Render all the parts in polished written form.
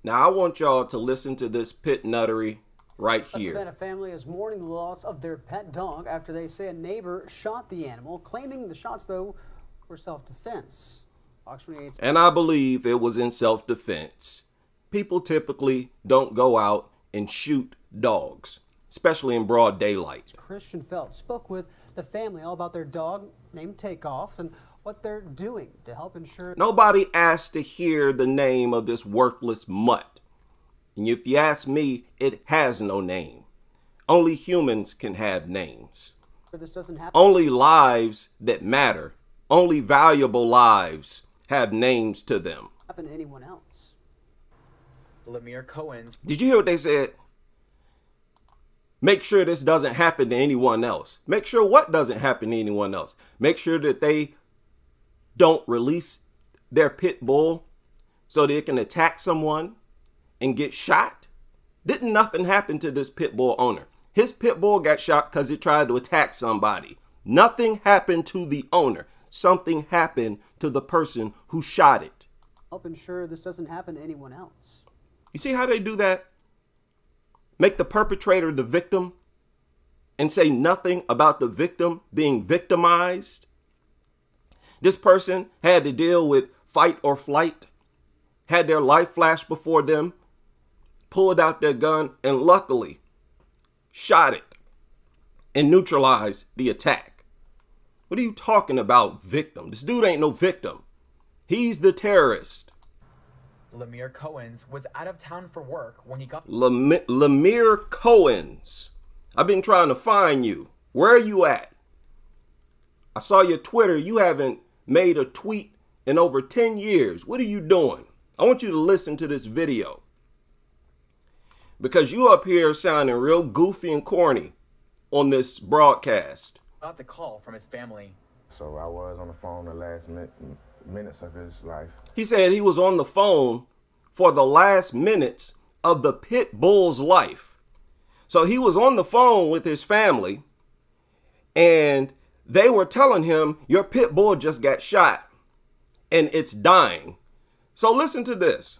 Now I want y'all to listen to this pit nuttery right A here. Savannah family is mourning the loss of their pet dog after they say a neighbor shot the animal, claiming the shots, though, were self-defense. Fox 28's And I believe it was in self-defense. People typically don't go out and shoot dogs, especially in broad daylight. Christian Felt spoke with the family all about their dog named Takeoff and what they're doing to help ensure. Nobody asked to hear the name of this worthless mutt. And if you ask me, it has no name. Only humans can have names. This doesn't happen. Only lives that matter, only valuable lives have names to them. Happen to anyone else. Lemire Cohen's. Did you hear what they said? Make sure this doesn't happen to anyone else. Make sure what doesn't happen to anyone else. Make sure that they don't release their pit bull so they can attack someone and get shot. Didn't nothing happen to this pit bull owner. His pit bull got shot because it tried to attack somebody. Nothing happened to the owner. Something happened to the person who shot it. Help ensure this doesn't happen to anyone else. You see how they do that? Make the perpetrator the victim and say nothing about the victim being victimized. This person had to deal with fight or flight, had their life flash before them, pulled out their gun, and luckily shot it and neutralized the attack. What are you talking about, victim? This dude ain't no victim. He's the terrorist. Lemire Cohen's was out of town for work when he got. Lemire Cohen's. I've been trying to find you. Where are you at? I saw your Twitter. You haven't made a tweet in over 10 years. What are you doing? I want you to listen to this video. Because you up here sounding real goofy and corny on this broadcast. Got the call from his family. So I was on the phone the last minutes of his life. He said he was on the phone for the last minutes of the pit bull's life. So he was on the phone with his family and they were telling him your pit bull just got shot and it's dying. So listen to this.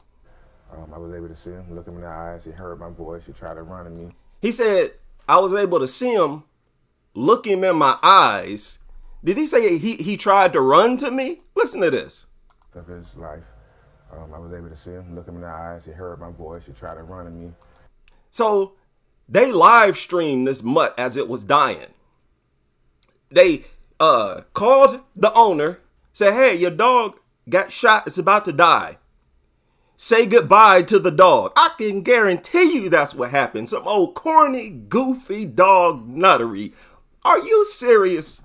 I was able to see him, look him in the eyes. He heard my voice. He tried to run at me. He said, I was able to see him, look him in my eyes. Did he say he tried to run to me? Listen to this. Of his life. I was able to see him, look him in the eyes. He heard my voice. He tried to run at me. So they live streamed this mutt as it was dying. They called the owner, said, hey, your dog got shot. It's about to die. Say goodbye to the dog. I can guarantee you that's what happened. Some old corny, goofy dog nuttery. Are you serious?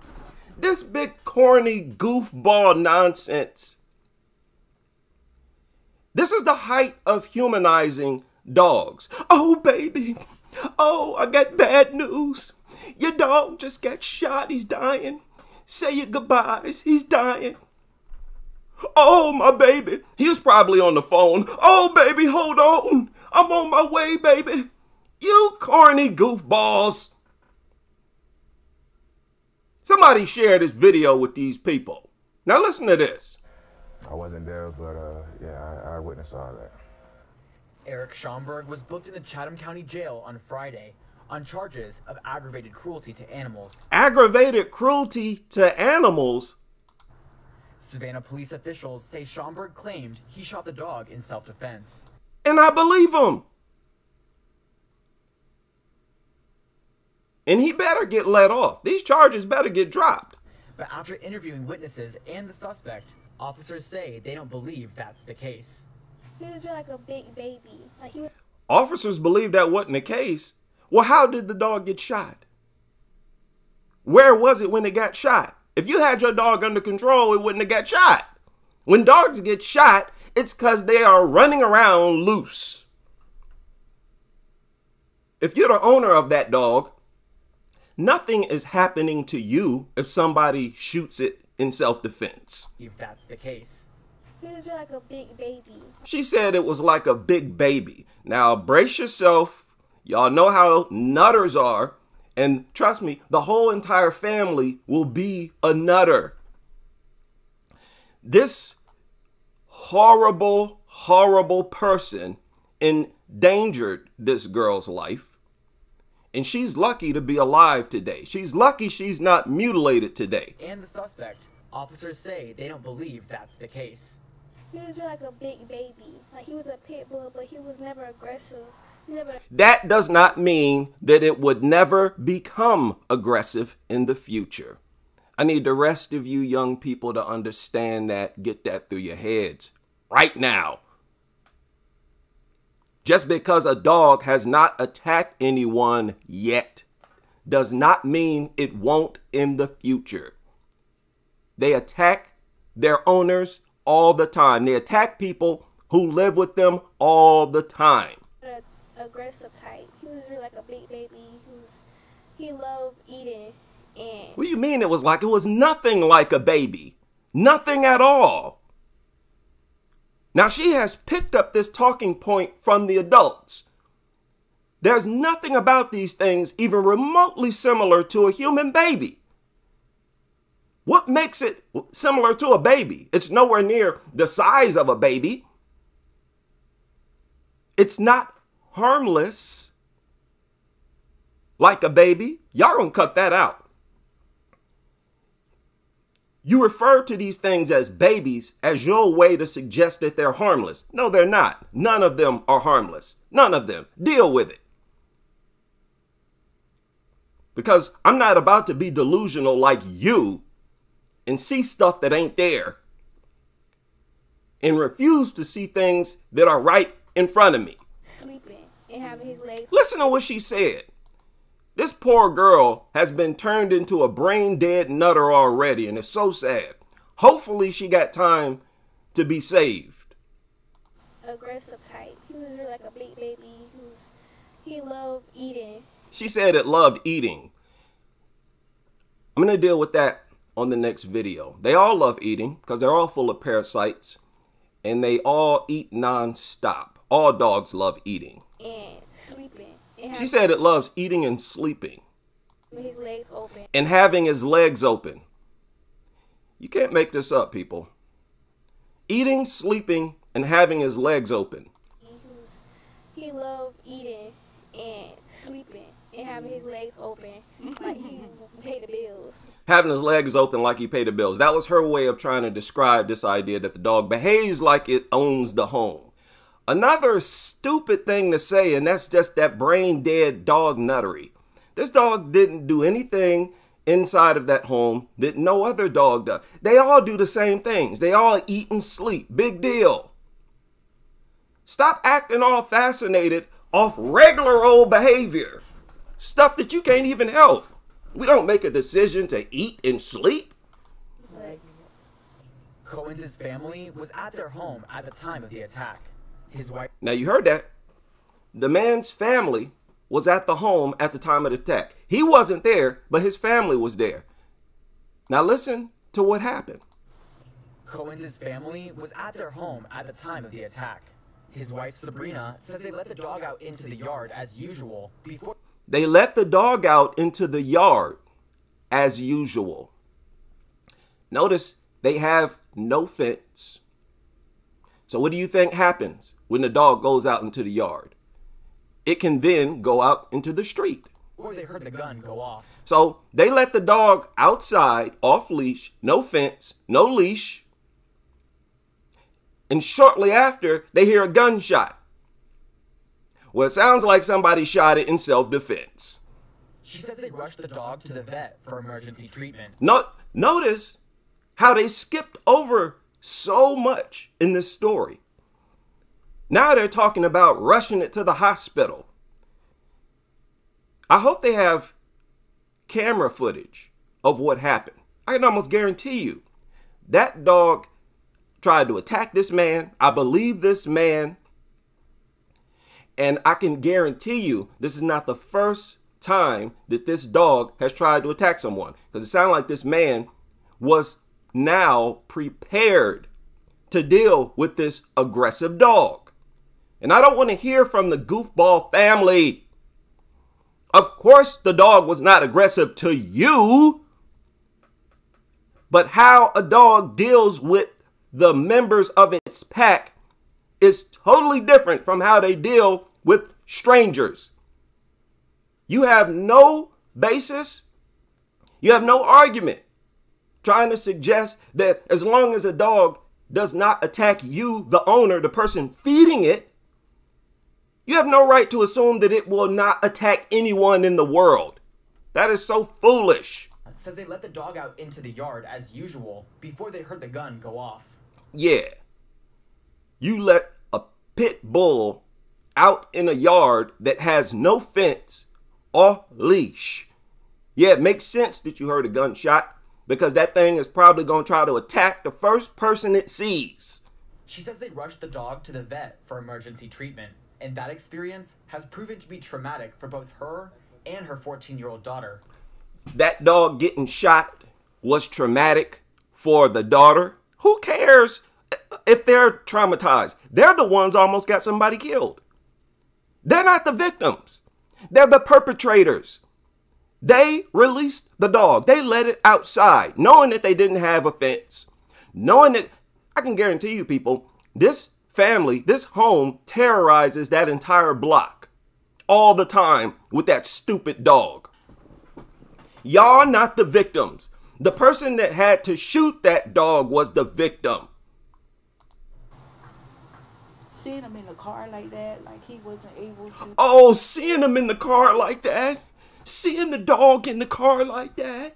This big corny goofball nonsense. This is the height of humanizing dogs. Oh, baby. Oh, I got bad news. Your dog just got shot. He's dying. Say your goodbyes. He's dying. Oh, my baby. He was probably on the phone. Oh, baby, hold on. I'm on my way, baby. You corny goofballs. Somebody share this video with these people. Now listen to this. I wasn't there, but yeah, I witnessed all that. Eric Schomburg was booked in the Chatham County Jail on Friday on charges of aggravated cruelty to animals. Aggravated cruelty to animals? Savannah police officials say Schomburg claimed he shot the dog in self-defense. And I believe him. And he better get let off. These charges better get dropped. But after interviewing witnesses and the suspect, officers say they don't believe that's the case. He was like a big baby. Like he was. Officers believe that wasn't the case. Well, how did the dog get shot? Where was it when it got shot? If you had your dog under control, it wouldn't have got shot. When dogs get shot, it's because they are running around loose. If you're the owner of that dog, nothing is happening to you if somebody shoots it in self-defense. If that's the case. He was like a big baby. She said it was like a big baby. Now, brace yourself. Y'all know how nutters are. And trust me, the whole entire family will be a nutter. This horrible, horrible person endangered this girl's life. And she's lucky to be alive today. She's lucky she's not mutilated today. And the suspect. Officers say they don't believe that's the case. He was like a big baby. Like he was a pit bull, but he was never aggressive. That does not mean that it would never become aggressive in the future. I need the rest of you young people to understand that, get that through your heads right now. Just because a dog has not attacked anyone yet does not mean it won't in the future. They attack their owners all the time. They attack people who live with them all the time. Aggressive type. He was really like a big baby. He loved eating. And what do you mean it was like? It was nothing like a baby. Nothing at all. Now she has picked up this talking point from the adults. There's nothing about these things even remotely similar to a human baby. What makes it similar to a baby? It's nowhere near the size of a baby. It's not harmless like a baby. Y'all gonna cut that out. You refer to these things as babies as your way to suggest that they're harmless. No, they're not. None of them are harmless. None of them. Deal with it. Because I'm not about to be delusional like you and see stuff that ain't there and refuse to see things that are right in front of me. Sleeping and having his legs. Listen to what she said. This poor girl has been turned into a brain dead nutter already, and it's so sad. Hopefully she got time to be saved. Aggressive type. He was really like a big baby. He loved eating. She said it loved eating. I'm going to deal with that on the next video. They all love eating because they're all full of parasites, and they all eat non-stop. All dogs love eating. And sleeping. She said it loves eating and sleeping. His legs open. And having his legs open. You can't make this up, people. Eating, sleeping, and having his legs open. He loved eating and sleeping and having his legs open like he paid the bills. Having his legs open like he paid the bills. That was her way of trying to describe this idea that the dog behaves like it owns the home. Another stupid thing to say, and that's just that brain dead dog nuttery. This dog didn't do anything inside of that home that no other dog does. They all do the same things. They all eat and sleep. Big deal. Stop acting all fascinated off regular old behavior. Stuff that you can't even help. We don't make a decision to eat and sleep. Cohen's family was at their home at the time of the attack. His wife. Now you heard that. The man's family was at the home at the time of the attack. He wasn't there, but his family was there. Now listen to what happened. Cohen's family was at their home at the time of the attack. His wife Sabrina says they let the dog out into the yard as usual before. They let the dog out into the yard as usual. Notice they have no fence. So what do you think happens when the dog goes out into the yard? It can then go out into the street. Or they heard the gun go off. So they let the dog outside, off leash, no fence, no leash. And shortly after, they hear a gunshot. Well, it sounds like somebody shot it in self-defense. She says they rushed the dog to the vet for emergency treatment. Notice how they skipped over so much in this story. Now they're talking about rushing it to the hospital. I hope they have camera footage of what happened. I can almost guarantee you that dog tried to attack this man. I believe this man. And I can guarantee you this is not the first time that this dog has tried to attack someone. Because it sounded like this man was now prepared to deal with this aggressive dog. And I don't want to hear from the goofball family. Of course, the dog was not aggressive to you. But how a dog deals with the members of its pack is totally different from how they deal with strangers. You have no basis, you have no argument trying to suggest that as long as a dog does not attack you, the owner, the person feeding it, you have no right to assume that it will not attack anyone in the world. That is so foolish. Says they let the dog out into the yard as usual before they heard the gun go off. Yeah. You let a pit bull out in a yard that has no fence or leash. Yeah, it makes sense that you heard a gunshot because that thing is probably going to try to attack the first person it sees. She says they rushed the dog to the vet for emergency treatment, and that experience has proven to be traumatic for both her and her 14-year-old daughter. That dog getting shot was traumatic for the daughter. Who cares if they're traumatized? They're the ones almost got somebody killed. They're not the victims. They're the perpetrators. They released the dog. They let it outside, knowing that they didn't have a fence. Knowing that, I can guarantee you people, this family, this home terrorizes that entire block all the time with that stupid dog. Y'all not the victims. The person that had to shoot that dog was the victim. Seeing him in the car like that, like he wasn't able to. Oh, seeing him in the car like that. Seeing the dog in the car like that.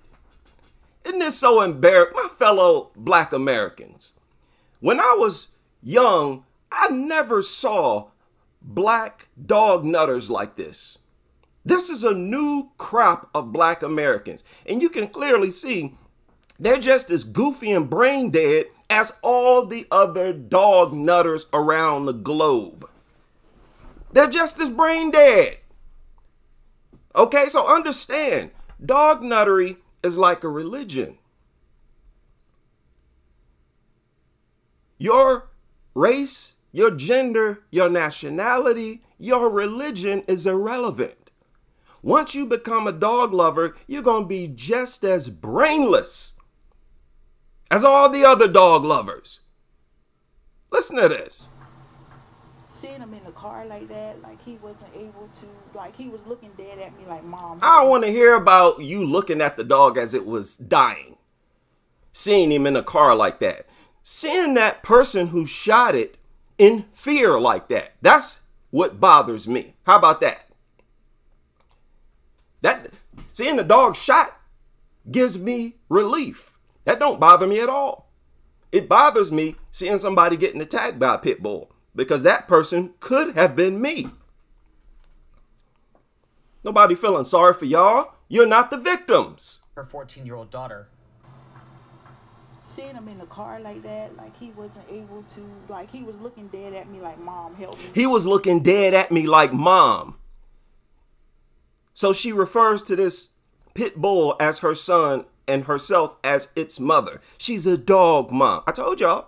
Isn't this so embarrassing? My fellow Black Americans, when I was young, I never saw black dog nutters like this. This is a new crop of Black Americans. And you can clearly see they're just as goofy and brain dead as all the other dog nutters around the globe. They're just as brain dead. Okay, so understand, dog nuttery is like a religion. Your race, your gender, your nationality, your religion is irrelevant. Once you become a dog lover, you're going to be just as brainless as all the other dog lovers. Listen to this. Seeing him in the car like that, like he wasn't able to, like he was looking dead at me like, Mom. I don't want to hear about you looking at the dog as it was dying. Seeing him in a car like that. Seeing that person who shot it in fear like that. That's what bothers me. How about that? Seeing the dog shot gives me relief. That don't bother me at all. It bothers me seeing somebody getting attacked by a pit bull because that person could have been me. Nobody feeling sorry for y'all. You're not the victims. Her 14-year-old daughter. Seeing him in the car like that, like he wasn't able to, like he was looking dead at me like, Mom, help me. He was looking dead at me like, Mom. So she refers to this pit bull as her son and herself as its mother. She's a dog mom. I told y'all,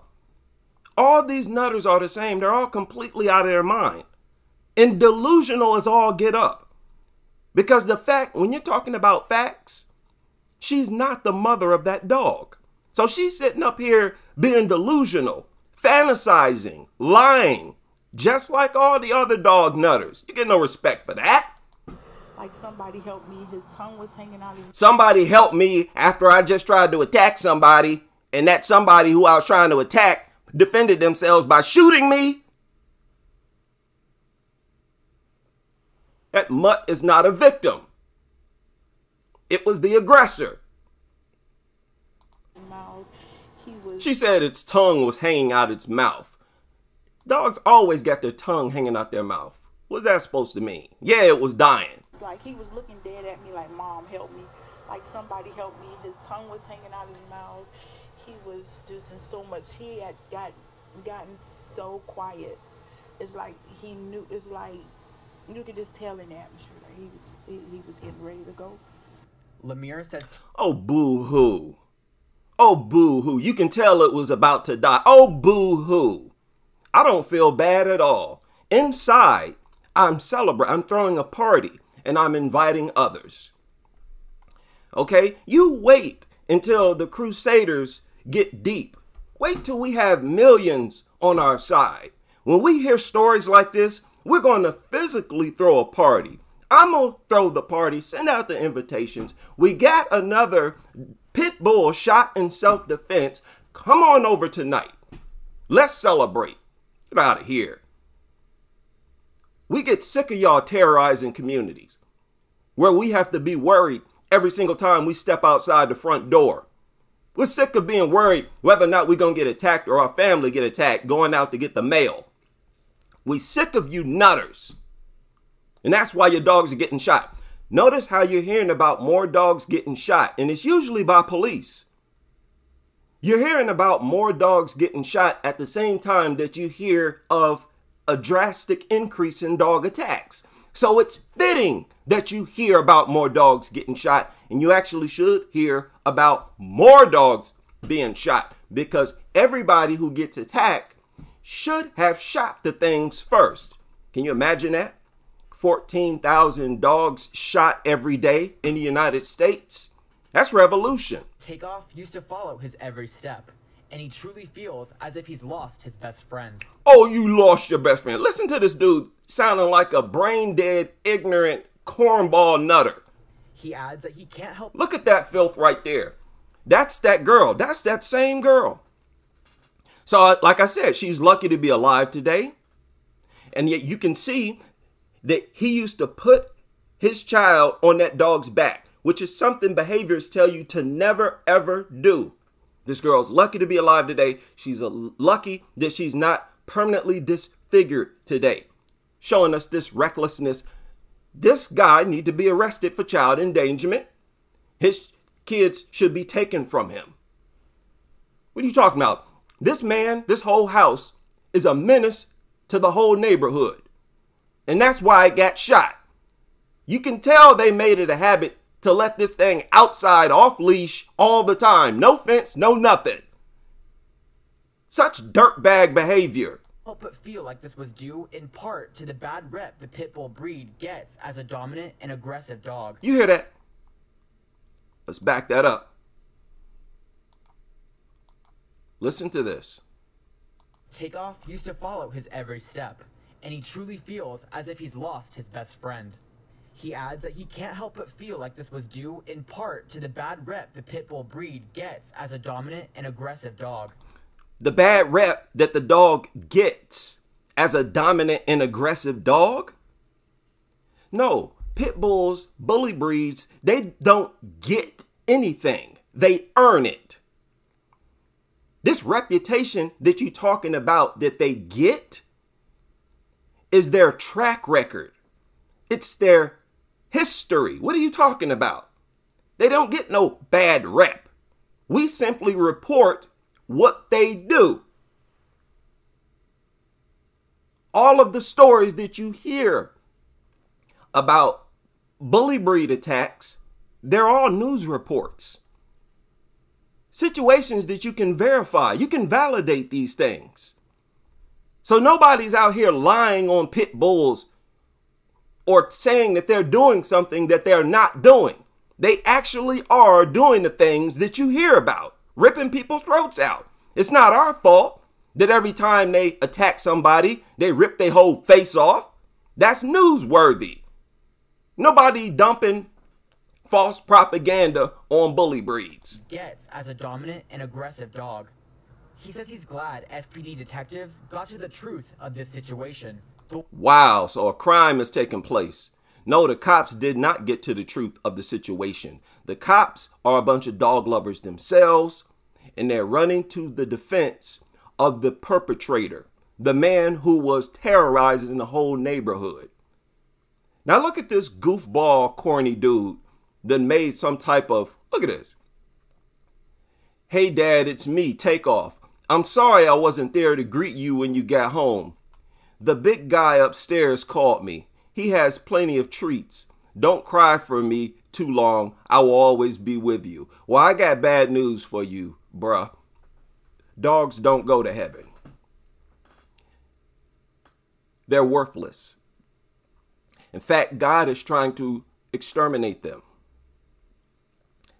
all these nutters are the same. They're all completely out of their mind. And delusional as all get up. Because the fact, when you're talking about facts, she's not the mother of that dog. So she's sitting up here being delusional, fantasizing, lying, just like all the other dog nutters. You get no respect for that. Like somebody helped me. His tongue was hanging out. Somebody helped me after I just tried to attack somebody, and that somebody who I was trying to attack defended themselves by shooting me. That mutt is not a victim. It was the aggressor. She said its tongue was hanging out its mouth. Dogs always got their tongue hanging out their mouth. What's that supposed to mean? Yeah, it was dying. Like he was looking dead at me like, Mom, help me. Like somebody help me. His tongue was hanging out his mouth. He was just in so much. He had gotten so quiet. It's like he knew. It's like you could just tell in the atmosphere that he was getting ready to go. Lemire says, "Oh boo-hoo. Oh boo-hoo. You can tell it was about to die. Oh boo-hoo. I don't feel bad at all. Inside, I'm celebrating. I'm throwing a party and I'm inviting others. Okay? You wait until the Crusaders get deep. Wait till we have millions on our side. When we hear stories like this, we're going to physically throw a party. I'm going to throw the party, send out the invitations. We got another pit bull shot in self-defense. Come on over tonight. Let's celebrate. Get out of here. We get sick of y'all terrorizing communities where we have to be worried every single time we step outside the front door. We're sick of being worried whether or not we're going to get attacked or our family get attacked going out to get the mail. We sick of you nutters. And that's why your dogs are getting shot. Notice how you're hearing about more dogs getting shot, and it's usually by police. You're hearing about more dogs getting shot at the same time that you hear of a drastic increase in dog attacks. So it's fitting that you hear about more dogs getting shot, and you actually should hear about more dogs being shot, because everybody who gets attacked should have shot the things first. Can you imagine that? 14,000 dogs shot every day in the United States. That's revolution. Takeoff used to follow his every step, and he truly feels as if he's lost his best friend. Oh, you lost your best friend. Listen to this dude sounding like a brain-dead, ignorant, cornball nutter. He adds that he can't help. Look at that filth right there. That's that girl. That's that same girl. So, like I said, she's lucky to be alive today. And yet you can see that he used to put his child on that dog's back, which is something behaviors tell you to never, ever do. This girl's lucky to be alive today. She's lucky that she's not permanently disfigured today, showing us this recklessness. This guy need to be arrested for child endangerment. His kids should be taken from him. What are you talking about? This man, this whole house is a menace to the whole neighborhood. And that's why it got shot. You can tell they made it a habit to let this thing outside off leash all the time. No fence, no nothing. Such dirtbag behavior. Help but feel like this was due in part to the bad rep the pit bull breed gets as a dominant and aggressive dog. You hear that? Let's back that up. Listen to this. Takeoff used to follow his every step, and he truly feels as if he's lost his best friend. He adds that he can't help but feel like this was due in part to the bad rep the pit bull breed gets as a dominant and aggressive dog. The bad rep that the dog gets as a dominant and aggressive dog? No, pit bulls, bully breeds, they don't get anything. They earn it. This reputation that you're talking about that they get is their track record. It's their history. What are you talking about? They don't get no bad rep. We simply report what they do. All of the stories that you hear about bully breed attacks, they're all news reports. Situations that you can verify. You can validate these things. So nobody's out here lying on pit bulls or saying that they're doing something that they're not doing. They actually are doing the things that you hear about, ripping people's throats out. It's not our fault that every time they attack somebody, they rip their whole face off. That's newsworthy. Nobody dumping false propaganda on bully breeds. Gets as a dominant and aggressive dog. He says he's glad SPD detectives got to the truth of this situation. Wow, so a crime has taken place. No, the cops did not get to the truth of the situation. The cops are a bunch of dog lovers themselves, and they're running to the defense of the perpetrator, the man who was terrorizing the whole neighborhood. Now look at this goofball, corny dude that made some type of, look at this. Hey dad, it's me, Takeoff. I'm sorry I wasn't there to greet you when you got home. The big guy upstairs called me. He has plenty of treats. Don't cry for me too long. I will always be with you. Well, I got bad news for you, bruh. Dogs don't go to heaven. They're worthless. In fact, God is trying to exterminate them.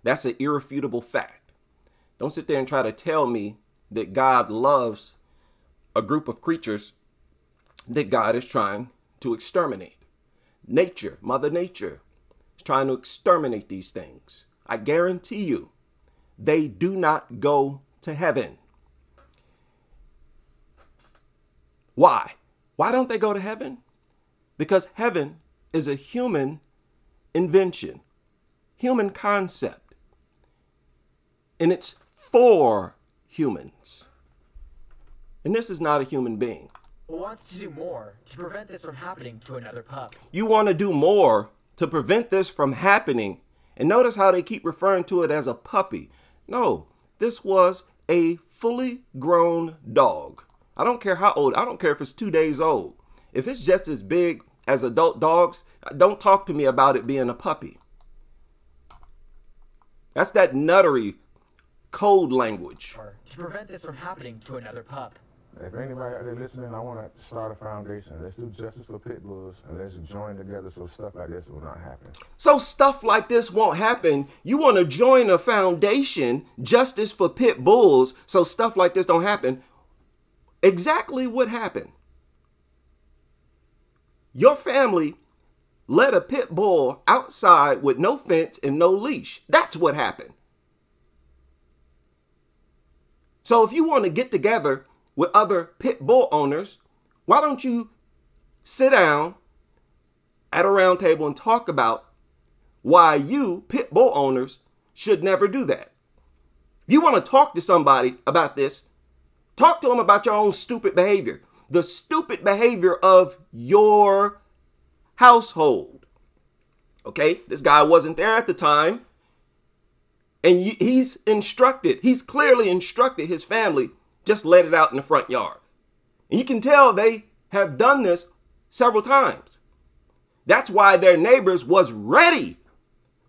That's an irrefutable fact. Don't sit there and try to tell me that God loves a group of creatures that God is trying to exterminate. Nature, Mother Nature, is trying to exterminate these things. I guarantee you, they do not go to heaven. Why? Why don't they go to heaven? Because heaven is a human invention, human concept, and it's for humans. And this is not a human being. Wants to do more to prevent this from happening to another pup. You want to do more to prevent this from happening. And notice how they keep referring to it as a puppy. No, this was a fully grown dog. I don't care how old. I don't care if it's 2 days old. If it's just as big as adult dogs, don't talk to me about it being a puppy. That's that nuttery code language. To prevent this from happening to another pup. If anybody out there listening, I want to start a foundation. Let's do justice for pit bulls, and let's join together so stuff like this will not happen. So stuff like this won't happen. You want to join a foundation, Justice for Pit Bulls, so stuff like this don't happen. Exactly what happened. Your family let a pit bull outside with no fence and no leash. That's what happened. So if you want to get together with other pit bull owners, why don't you sit down at a round table and talk about why you pit bull owners should never do that? If you want to talk to somebody about this, talk to them about your own stupid behavior, the stupid behavior of your household. Okay, this guy wasn't there at the time, and he's clearly instructed his family, just let it out in the front yard. And you can tell they have done this several times. That's why their neighbors was ready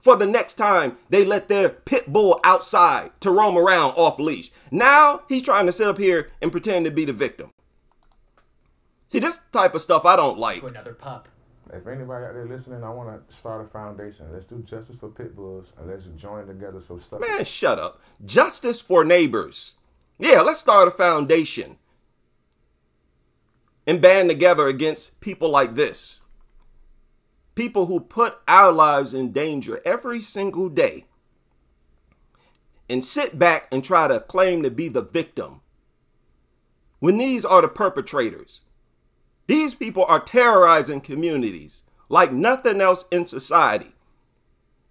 for the next time they let their pit bull outside to roam around off leash. Now he's trying to sit up here and pretend to be the victim. See, this type of stuff I don't like. To another pup. If anybody out there listening, I want to start a foundation. Let's do justice for pit bulls, and let's join together so stuff. Man, shut up. Justice for neighbors. Yeah, let's start a foundation and band together against people like this. People who put our lives in danger every single day and sit back and try to claim to be the victim when these are the perpetrators. These people are terrorizing communities like nothing else in society.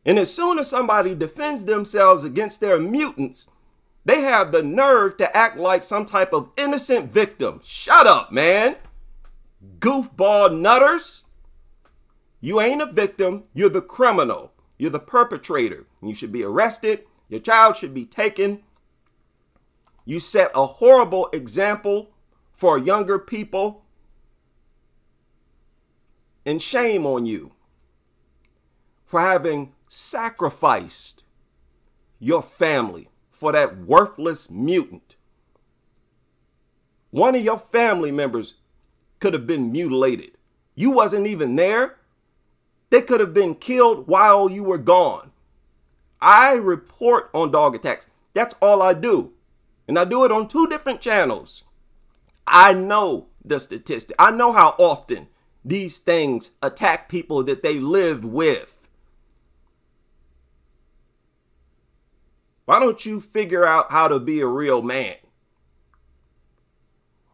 And as soon as somebody defends themselves against their mutants, they have the nerve to act like some type of innocent victim. Shut up, man. Goofball nutters. You ain't a victim. You're the criminal. You're the perpetrator. You should be arrested. Your child should be taken. You set a horrible example for younger people. And shame on you for having sacrificed your family for that worthless mutant. One of your family members could have been mutilated. You wasn't even there. They could have been killed while you were gone. I report on dog attacks. That's all I do. And I do it on 2 different channels. I know the statistic. I know how often these things attack people that they live with. Why don't you figure out how to be a real man?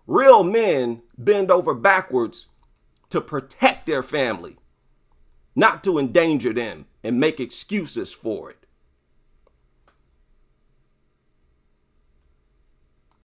Real men bend over backwards to protect their family, not to endanger them and make excuses for it.